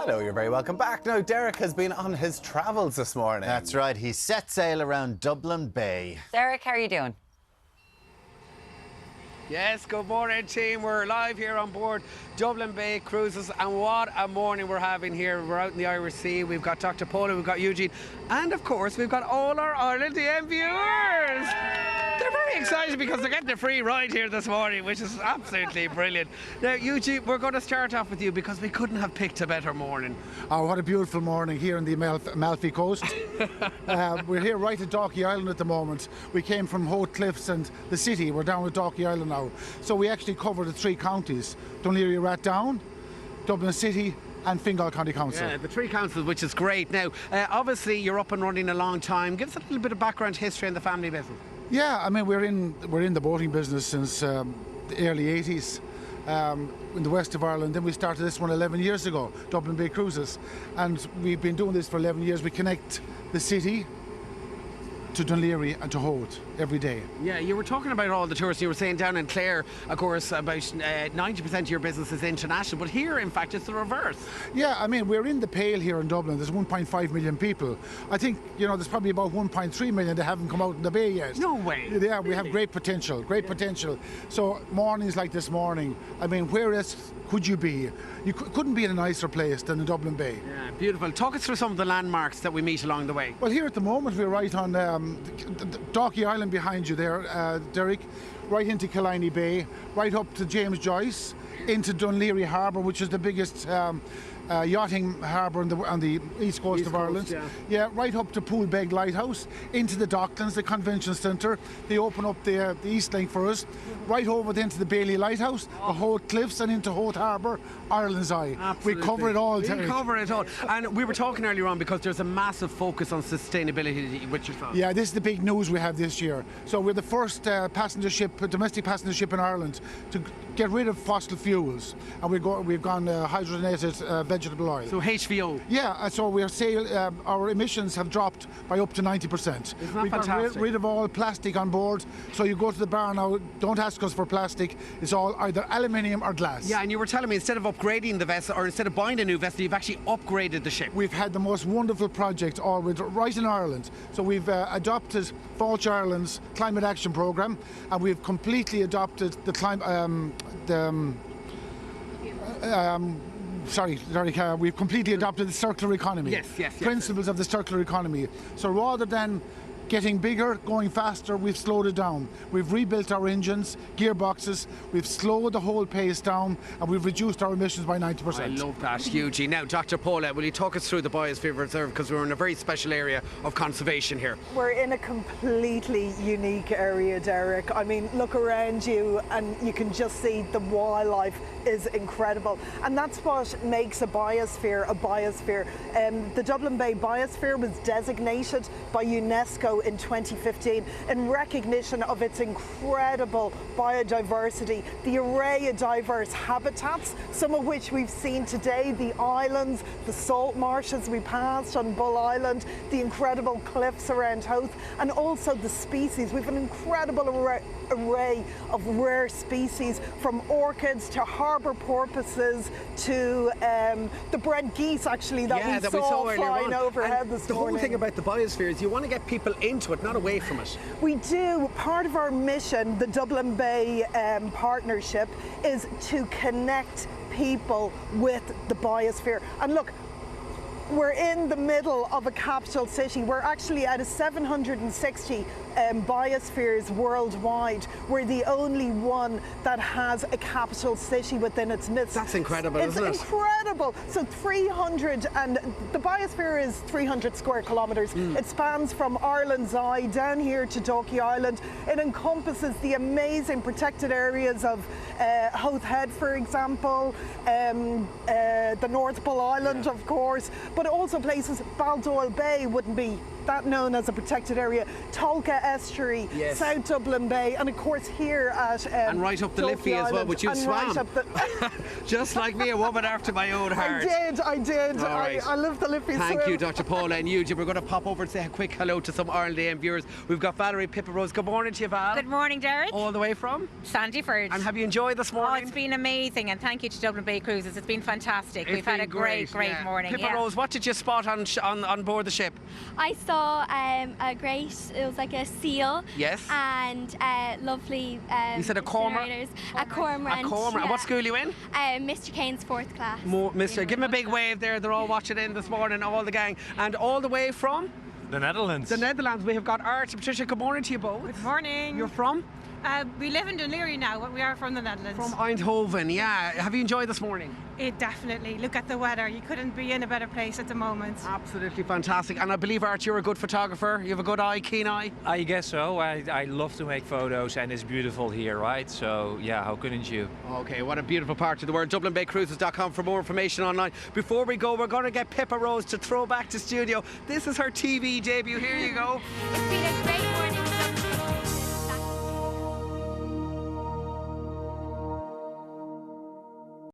Hello, you're very welcome back. Now, Deric has been on his travels this morning. That's right, he set sail around Dublin Bay. Deric, how are you doing? Yes, good morning team. We're live here on board Dublin Bay Cruises, and what a morning we're having here. We're out in the Irish Sea. We've got Dr. Paula, we've got Eugene, and of course we've got all our Ireland DM viewers. They're very excited because they're getting a free ride here this morning, which is absolutely brilliant. Now, Eugene, we're going to start off with you because we couldn't have picked a better morning. Oh, what a beautiful morning here on the Amalfi Coast. We're here right at Dalkey Island at the moment. We came from Holt Cliffs and the city. We're down at Dalkey Island now. So we actually cover the three counties: Dún Laoghaire, Dublin City and Fingal County Council. Yeah, the three councils, which is great. Now, obviously you're up and running a long time. Give us a little bit of background history in the family business. Yeah, I mean, we're in the boating business since the early 80s in the west of Ireland. Then we started this one 11 years ago, Dublin Bay Cruises, and we've been doing this for 11 years. We connect the city to Dún Laoghaire and to Holt every day. Yeah, you were talking about all the tourists. You were saying down in Clare, of course, about 90% of your business is international, but here, in fact, it's the reverse. Yeah, I mean, we're in the Pale here in Dublin. There's 1.5 million people. I think, you know, there's probably about 1.3 million that haven't come out in the Bay yet. No way. Yeah, we have great potential, great potential. So mornings like this morning, I mean, where else could you be? You couldn't be in a nicer place than the Dublin Bay. Yeah, beautiful. Talk us through some of the landmarks that we meet along the way. Well, here at the moment, we're right on Dalkey Island behind you there, Deric, right into Killiney Bay, right up to James Joyce, into Dún Laoghaire Harbour, which is the biggest yachting harbour on the east coast of Ireland. Yeah, right up to Poolbeg Lighthouse, into the Docklands, the convention centre. They open up the East Link for us, right over then to the Bailey Lighthouse, the Holt Cliffs, and into Holt Harbour, Ireland's Eye. Absolutely. We cover it all, We Deric. cover it all. And we were talking earlier on because there's a massive focus on sustainability with yourself. Yeah, this is the big news we have this year. So we're the first domestic passenger ship in Ireland to get rid of fossil fuels, and we've gone hydrogenated vegetable oil. So HVO. Yeah, so our emissions have dropped by up to 90%. Isn't that We've got fantastic? rid of all plastic on board. So you go to the bar now, don't ask us for plastic. It's all either aluminium or glass. Yeah, and you were telling me instead of upgrading the vessel, or instead of buying a new vessel, you've actually upgraded the ship. We've had the most wonderful project right in Ireland. So we've adopted Fáilte Ireland's Climate Action Programme, and we've completely adopted the we've completely adopted the circular economy. Yes. Principles of the circular economy. So rather than getting bigger, going faster, we've slowed it down. We've rebuilt our engines, gearboxes, we've slowed the whole pace down, and we've reduced our emissions by 90%. I love that, hugely. Now, Dr. Paula, will you talk us through the Biosphere Reserve, because we're in a very special area of conservation here. We're in a completely unique area, Deric. I mean, look around you and you can just see the wildlife is incredible. And that's what makes a biosphere a biosphere. The Dublin Bay Biosphere was designated by UNESCO in 2015 in recognition of its incredible biodiversity, the array of diverse habitats, some of which we've seen today, the islands, the salt marshes we passed on Bull Island, the incredible cliffs around Hoth, and also the species. We've an incredible array of rare species, from orchids to harbour porpoises to the bred geese actually that we saw flying overhead this morning. The whole thing about the biosphere is you want to get people into it, not away from it. We do. Part of our mission, the Dublin Bay Partnership, is to connect people with the biosphere. And look, we're in the middle of a capital city. We're actually out of 760 biospheres worldwide. We're the only one that has a capital city within its midst. That's incredible, isn't it? It's incredible. So the biosphere is 300 square kilometres. It spans from Ireland's Eye down here to Dalkey Island. It encompasses the amazing protected areas of Hoth Head, for example, the North Bull Island, of course, but also places Baldoyle Bay wouldn't be that known as a protected area, Tolka Estuary, Yes. South Dublin Bay, and of course here at And right up the Dalkey Liffey as well, Island, which you and swam. right up the- Just like me, a woman after my own heart. I did. All right. I love the Liffey Thank swim. you, Dr. Paula and Eugene. We're going to pop over and say a quick hello to some Ireland AM viewers. We've got Valerie Pippa Rose. Good morning to you, Val. Good morning, Deric. All the way from? Sandyford. And have you enjoyed this Oh, morning? it's been amazing, and thank you to Dublin Bay Cruises. It's been fantastic. It's We've had been a great yeah. morning. Pippa yeah. Rose, what did you spot on board the ship? I saw it was like a seal. Yes. And lovely. You said a cormorant? narrators. A cormorant. A cormorant. And what yeah. school are you in? Mr. Kane's 4th class. Mister, give him a big wave there. They're all watching in this morning, all the gang. And all the way from? The Netherlands. The Netherlands. We have got Art and Patricia. Good morning to you both. Good morning. You're from? We live in Dún Laoghaire now, but we are from the Netherlands. From Eindhoven, yeah. Have you enjoyed this morning? It definitely. Look at the weather. You couldn't be in a better place at the moment. Absolutely fantastic. And I believe, Art, you're a good photographer. You have a good eye, keen eye. I guess so. I love to make photos, and it's beautiful here, right? So, yeah, how couldn't you? Okay, what a beautiful part of the world. DublinBayCruises.com for more information online. Before we go, we're going to get Pippa Rose to throw back to studio. This is her TV debut. Here you go. It's been a great morning.